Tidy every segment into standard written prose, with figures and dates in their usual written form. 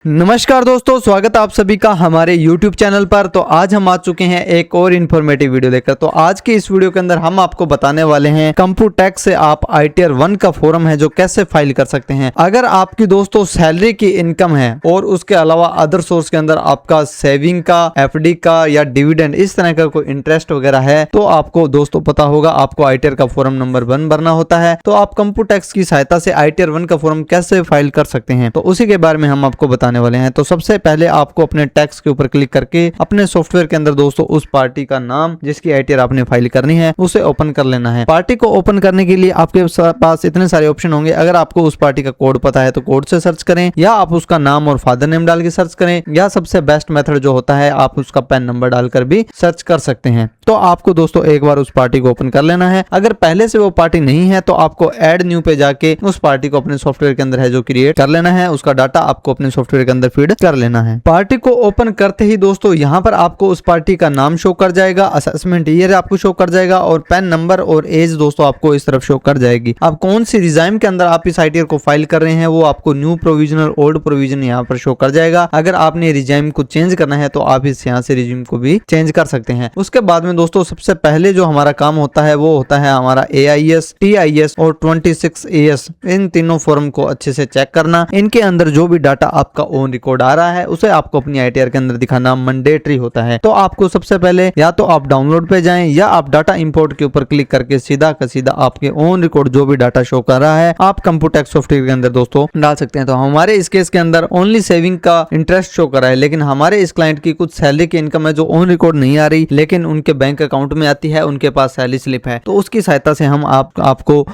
नमस्कार दोस्तों, स्वागत है आप सभी का हमारे YouTube चैनल पर। तो आज हम आ चुके हैं एक और इन्फॉर्मेटिव वीडियो लेकर। तो आज की इस वीडियो के अंदर हम आपको बताने वाले हैं कंप्यूटेक्स से आप ITR 1 का फॉर्म है जो कैसे फाइल कर सकते हैं। अगर आपकी दोस्तों सैलरी की इनकम है और उसके अलावा अदर सोर्स के अंदर आपका सेविंग का, FD का या डिविडेंड इस तरह का कोई इंटरेस्ट वगैरह है तो आपको दोस्तों पता होगा आपको ITR का फॉर्म नंबर 1 भरना होता है। तो आप कंप्यूटेक्स की सहायता से ITR 1 का फॉर्म कैसे फाइल कर सकते हैं तो उसी के बारे में हम आपको बताने वाले हैं। तो सबसे पहले आपको अपने टैक्स के ऊपर क्लिक करके अपने सॉफ्टवेयर के अंदर दोस्तों उस पार्टी का नाम जिसकी ITR आपने फाइल करनी है उसे ओपन कर लेना है। पार्टी को ओपन करने के लिए आपके पास इतने सारे ऑप्शन होंगे। अगर आपको उस पार्टी का कोड पता है तो कोड से सर्च करें, या आप उसका नाम और फादर नेम डाल के सर्च करें, या सबसे बेस्ट मेथड जो होता है आप उसका पैन नंबर डालकर भी सर्च कर सकते हैं। तो आपको दोस्तों एक बार उस पार्टी को ओपन कर लेना है। अगर पहले से वो पार्टी नहीं है तो आपको ऐड न्यू पे जाके उस पार्टी को अपने सॉफ्टवेयर के अंदर है जो क्रिएट कर लेना है। उसका डाटा आपको अपने सॉफ्टवेयर के अंदर फीड कर लेना है। पार्टी को ओपन करते ही दोस्तों यहाँ पर आपको उस पार्टी का नाम शो कर जाएगा, असेसमेंट ईयर आपको शो कर जाएगा और पैन नंबर और एज दोस्तों आपको इस तरफ शो कर जाएगी। अब कौन सी रिजाइम के अंदर आप इस ITR को फाइल कर रहे हैं वो आपको न्यू प्रोविजन और ओल्ड प्रोविजन यहाँ पर शो कर जाएगा। अगर आपने रिजाइम को चेंज करना है तो आप इस यहाँ से रिज्यूम को भी चेंज कर सकते हैं। उसके बाद में दोस्तों सबसे पहले जो हमारा काम होता है वो होता है हमारा AIS, TIS और 26AS इन तीनों फॉर्म को अच्छे से चेक करना। इनके अंदर जो भी डाटा आपका ऑन रिकॉर्ड आ रहा है उसे आपको अपनी ITR के अंदर दिखाना मैंडेटरी होता है। तो आपको सबसे पहले या तो आप डाउनलोड पे जाएं या आप डाटा इंपोर्ट के ऊपर क्लिक करके सीधा का सीधा आपके ऑन रिकॉर्ड जो भी डाटा शो कर रहा है आप कंप्यूटेक्स सॉफ्टवेयर के अंदर दोस्तों डाल सकते हैं। तो हमारे इस केस के अंदर ओनली सेविंग का इंटरेस्ट शो कर रहा है, लेकिन हमारे इस क्लाइंट की कुछ सैलरी की इनकम है जो ऑन रिकॉर्ड नहीं आ रही लेकिन उनके बैंक अकाउंट में आती है, उनके पास सैलरी स्लिप है। तो उसकी सहायता से हम आपको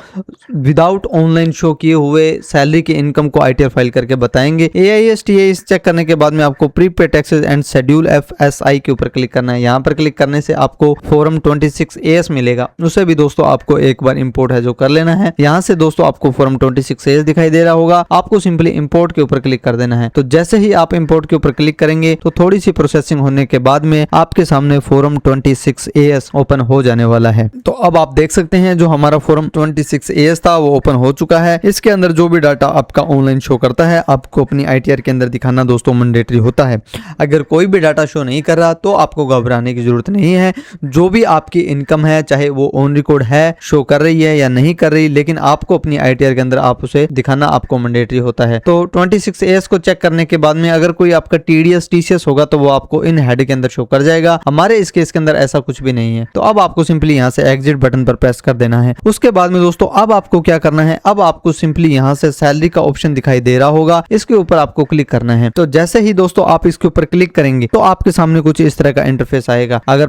विदाउट ऑनलाइन शो किए हुए सैलरी की इनकम को ITR फाइल करके बताएंगे। AIS TIS चेक करने के बाद में आपको prepaid taxes and schedule FSI के ऊपर क्लिक करना है। यहाँ पर क्लिक करने से आपको फॉर्म 26AS मिलेगा, उसे भी दोस्तों आपको एक बार इंपोर्ट है जो कर लेना है। यहाँ से दोस्तों आपको फॉर्म 26AS दिखाई दे रहा होगा, आपको सिंपली इंपोर्ट के ऊपर क्लिक कर देना है। तो जैसे ही आप इंपोर्ट के ऊपर क्लिक करेंगे तो थोड़ी सी प्रोसेसिंग होने के बाद में आपके सामने फॉर्म 26AS ओपन हो जाने वाला है। तो अब आप देख सकते हैं जो हमारा फॉर्म 26AS था वो ओपन हो चुका है। इसके अंदर जो भी डाटा आपका ऑनलाइन शो करता है आपको अपनी ITR के अंदर दिखाना दोस्तों मैंडेटरी होता है। अगर कोई भी डाटा शो नहीं कर रहा तो आपको घबराने की जरूरत नहीं है। जो भी आपकी इनकम है चाहे वो ऑन रिकॉर्ड है, शो कर रही है या नहीं कर रही, लेकिन आपको अपनी ITR के अंदर आप उसे दिखाना आपको मैंडेटरी होता है। तो 26AS को चेक करने के बाद में अगर कोई आपका TDS TCS होगा तो वो आपको इन हेड के अंदर शो कर जाएगा। हमारे इस केस के अंदर ऐसा कुछ भी नहीं है। तो अब आपको सिंपली यहाँ से एग्जिट बटन पर प्रेस कर देना है। उसके बाद में दोस्तों अब आपको क्या करना है, अब आपको सिंपली यहाँ से सैलरी का ऑप्शन दिखाई दे रहा होगा, इसके ऊपर आपको क्लिक करना है। तो जैसे ही दोस्तों आप इसके ऊपर क्लिक करेंगे तो आपके सामने कुछ इस तरह का इंटरफेस आएगा। अगर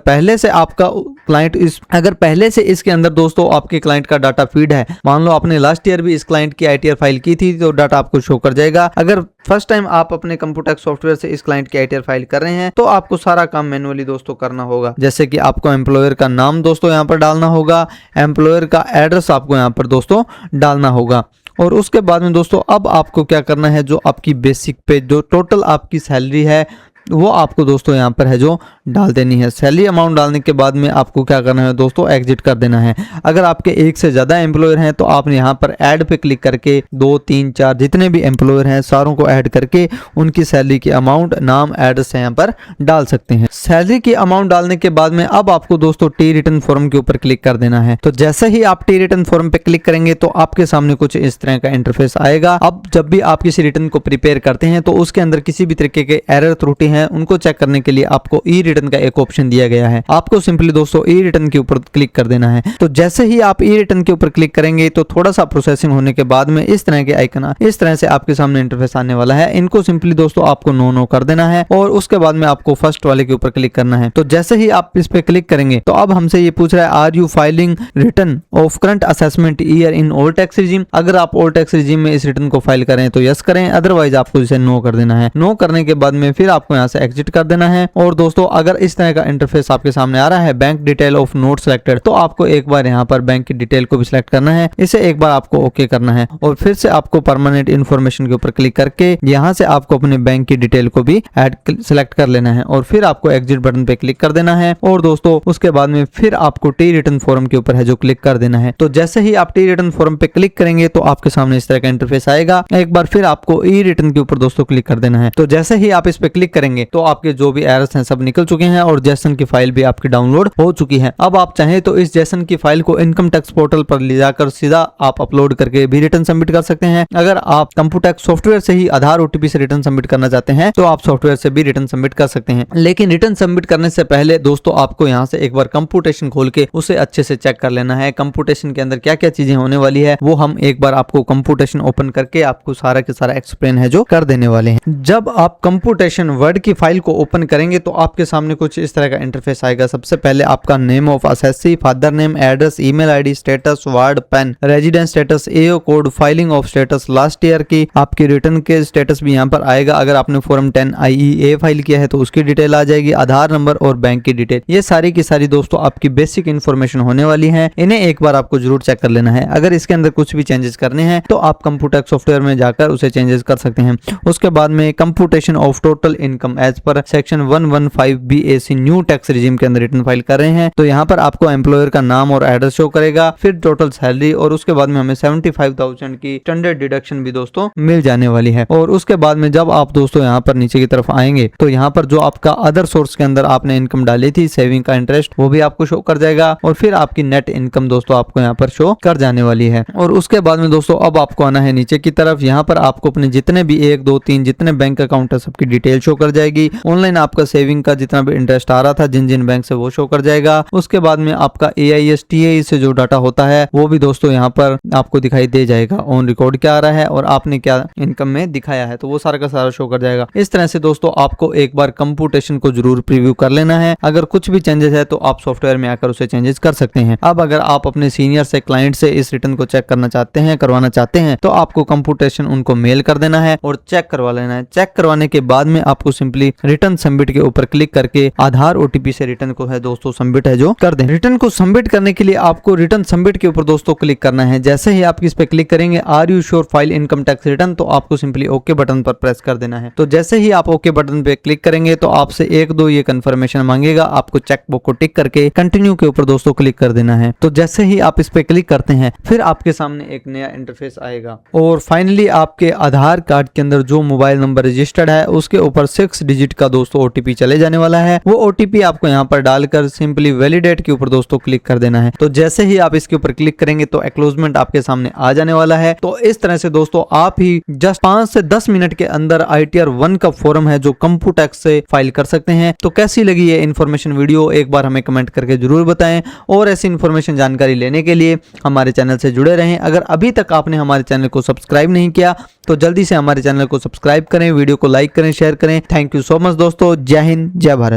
पहले से इसके अंदर दोस्तों आपके क्लाइंट का डाटा फीड है, मान लो आपने लास्ट ईयर भी इस क्लाइंट की ITR फाइल की थी तो डाटा आपको शो कर जाएगा। अगर फर्स्ट टाइम आप अपने कंप्यूटेक्स सॉफ्टवेयर से इस क्लाइंट की ITR फाइल कर रहे हैं तो आपको सारा काम मैन्युअली दोस्तों करना होगा। जैसे कि आपको एम्प्लॉयर का नाम दोस्तों यहाँ पर डालना होगा, एम्प्लॉयर का एड्रेस आपको यहाँ पर दोस्तों डालना होगा। और उसके बाद में दोस्तों अब आपको क्या करना है, जो आपकी बेसिक पे जो टोटल आपकी सैलरी है वो आपको दोस्तों यहाँ पर है जो डाल देनी है। सैलरी अमाउंट डालने के बाद में आपको क्या करना है दोस्तों, एग्जिट कर देना है। अगर आपके एक से ज़्यादा एम्प्लॉयर हैं तो आप यहाँ पर ऐड पे क्लिक करके 2 3 4 जितने भी एम्प्लॉयर हैं सारों को ऐड करके उनकी सैलरी की अमाउंट, नाम, एड्रेस यहाँ पर डाल सकते हैं। सैलरी की अमाउंट डालने के बाद में अब आपको दोस्तों टी रिटर्न फॉर्म के ऊपर क्लिक कर देना है। तो जैसे ही आप टी रिटर्न फॉर्म पे क्लिक करेंगे तो आपके सामने कुछ इस तरह का इंटरफेस आएगा। अब जब भी आप किसी रिटर्न को प्रिपेयर करते हैं तो उसके अंदर किसी भी तरीके के एरर त्रुटि है उनको चेक करने के लिए आपको ई रिटर्न का एक ऑप्शन दिया गया है। आपको सिंपली दोस्तों ई रिटर्न के ऊपर क्लिक कर देना है। तो जैसे ही आप ई रिटर्न के ऊपर क्लिक करेंगे तो थोड़ा सा प्रोसेसिंग होने के बाद में इस तरह के आइकन इस तरह से आपके सामने इंटरफेस आने वाला है। इनको सिंपली दोस्तों आपको नो कर देना है और उसके बाद में आपको फर्स्ट वाले के ऊपर क्लिक करना है। तो जैसे ही आप इस पे क्लिक करेंगे तो अब हमसे ये पूछ रहा है are you filing return of current assessment year in old tax regime. अगर आप ओल्ड टैक्स रिजीम में इस रिटर्न को फाइल करें तो यस करें, अदरवाइज आपको इसे नो कर देना है। नो करने के बाद में फिर आपको यहाँ यहाँ से एग्जिट कर देना है। और दोस्तों अगर इस तरह का इंटरफेस आपके सामने आ रहा है, bank detail of note selected, तो आपको एक बार यहाँ पर बैंक की डिटेल को भी सिलेक्ट करना है। इसे एक बार आपको ओके करना है और फिर से आपको परमानेंट इन्फॉर्मेशन के ऊपर क्लिक करके यहाँ से आपको अपने बैंक की डिटेल को भी ऐड सेलेक्ट कर लेना है और फिर आपको एग्जिट बटन पे क्लिक कर देना है। और दोस्तों उसके बाद में फिर आपको टी रिटर्न फॉर्म के ऊपर है जो क्लिक कर देना है। तो जैसे ही आप टी रिटर्न फॉर्म पे क्लिक करेंगे तो आपके सामने इस तरह का इंटरफेस आएगा। एक बार फिर आपको ई रिटर्न के ऊपर दोस्तों क्लिक कर देना है। तो जैसे ही आप इस पे क्लिक करेंगे तो आपके जो भी एरर्स हैं सब निकल चुके हैं और जेसन की फाइल भी आपकी डाउनलोड हो चुकी है। अब आप चाहें तो इस जेसन की फाइल को इनकम टैक्स पोर्टल पर ले जाकर सीधा आप अपलोड करके भी रिटर्न सबमिट कर सकते हैं। अगर आप कंप्यूटैक्स सॉफ्टवेयर से ही आधार ओटीपी से रिटर्न सबमिट करना चाहते हैं तो आप सॉफ्टवेयर से भी रिटर्न सबमिट कर सकते हैं। लेकिन रिटर्न सबमिट करने से पहले दोस्तों आपको यहाँ से एक बार कंप्यूटेशन खोल के उसे अच्छे से चेक कर लेना है। कंप्यूटेशन के अंदर क्या क्या चीजें होने वाली है वो हम एक बार आपको कंप्यूटेशन ओपन करके आपको सारा के सारा एक्सप्लेन है जो कर देने वाले हैं। जब आप कंप्यूटेशन वर्ड की फाइल को ओपन करेंगे तो आपके सामने कुछ इस तरह का इंटरफेस आएगा। सबसे पहले आपका name of assessee, father name, address, email ID, status, ward, PAN, residence status, AO code, filing of status, last year की आपकी रिटर्न के स्टेटस भी यहाँ पर आएगा। अगर आपने फॉर्म 10 IEA फाइल किया है तो उसकी डिटेल आ जाएगी, आधार नंबर और बैंक की डिटेल। ये सारी की सारी दोस्तों आपकी बेसिक इन्फॉर्मेशन होने वाली है। इन्हें एक बार आपको जरूर चेक कर लेना है। अगर इसके अंदर कुछ भी चेंजेस करने हैं तो आप कंप्यूटैक्स सॉफ्टवेयर में जाकर उसे चेंजेस कर सकते हैं। उसके बाद में computation of total income as per section 115 BAC new tax regime के अंदर रिटर्न फाइल कर रहे हैं तो यहाँ पर आपको एम्प्लॉयर का नाम और एड्रेस शो करेगा, फिर टोटल सैलरी और उसके बाद में हमें 75,000 की स्टैंडर्ड डिडक्शन भी दोस्तों मिल जाने वाली है। और उसके बाद में जब आप दोस्तों यहाँ पर नीचे की तरफ आएंगे तो यहाँ पर जो आपका अदर सोर्स के अंदर आपने इनकम डाली थी, सेविंग का इंटरेस्ट, वो भी आपको शो कर जाएगा और फिर आपकी नेट इनकम दोस्तों आपको यहाँ पर शो कर जाने वाली है। और उसके बाद में दोस्तों अब आपको आना है नीचे की तरफ। यहाँ पर आपको अपने जितने भी 1 2 3 जितने बैंक अकाउंट है सबकी डिटेल शो कर जाएगी। ऑनलाइन आपका सेविंग का जितना भी इंटरेस्ट आ रहा था जिन जिन बैंक से वो शो कर जाएगा। उसके बाद में आपका AIS TAE से जो डाटा होता है वो भी दोस्तों यहाँ पर आपको दिखाई दे जाएगा। ऑन रिकॉर्ड क्या आ रहा है और आपने क्या इनकम में दिखाया है तो वो सारा का सारा शो कर जाएगा। इस तरह से दोस्तों आपको एक बार कंप्यूटेशन को जरूर प्रीव्यू कर लेना है। अगर कुछ भी चेंजेस है तो आप सॉफ्टवेयर में आकर उसे चेंजेस कर सकते हैं। अब अगर आप अपने सीनियर से, क्लाइंट से इस रिटर्न को चेक करना चाहते हैं, करवाना चाहते हैं तो आपको कंप्यूटेशन उनको मेल कर देना है और चेक करवा लेना है। चेक करवाने के बाद में आपको सिंपली रिटर्न सबमिट के ऊपर क्लिक करके आधार ओटीपी से रिटर्न को है दोस्तों सबमिट है जो कर दें। रिटर्न को सबमिट करने के लिए आपको रिटर्न सबमिट के ऊपर दोस्तों क्लिक करना है। जैसे ही आप इस पे क्लिक करेंगे are you sure file income tax return, तो आपको सिंपली ओके बटन पर प्रेस कर देना है। तो जैसे ही आप ओके बटन पे क्लिक करेंगे तो आपसे 1 2 ये कंफर्मेशन मांगेगा। आपको चेकबॉक्स को टिक करके कंटिन्यू के ऊपर दोस्तों क्लिक कर देना है। तो जैसे ही आप इस पे क्लिक करते हैं फिर आपके सामने एक नया इंटरफेस आएगा और फाइनली आपके आधार कार्ड के अंदर जो मोबाइल नंबर रजिस्टर्ड है उसके ऊपर 6 डिजिट का दोस्तों ओटीपी चले जाने वाला है। वो ओटीपी आपको यहाँ पर डालकर सिंपली वैलिडेट के ऊपर दोस्तों क्लिक कर देना है। तो जैसे ही आप इसके ऊपर क्लिक करेंगे तो एक्नॉलेजमेंट आपके सामने आ जाने वाला है। तो इस तरह से दोस्तों आप ही जस्ट 5 से 10 मिनट के अंदर ITR 1 का फॉर्म है जो कंप्यूटैक्स से फाइल कर सकते हैं। तो कैसी लगी ये इन्फॉर्मेशन वीडियो एक बार हमें कमेंट करके जरूर बताएं और ऐसी इन्फॉर्मेशन जानकारी लेने के लिए हमारे चैनल से जुड़े रहें। अगर अभी तक आपने हमारे चैनल को सब्सक्राइब नहीं किया तो जल्दी से हमारे चैनल को सब्सक्राइब करें, वीडियो को लाइक करें, शेयर करें। थैंक यू सो मच दोस्तों। जय हिंद, जय भारत।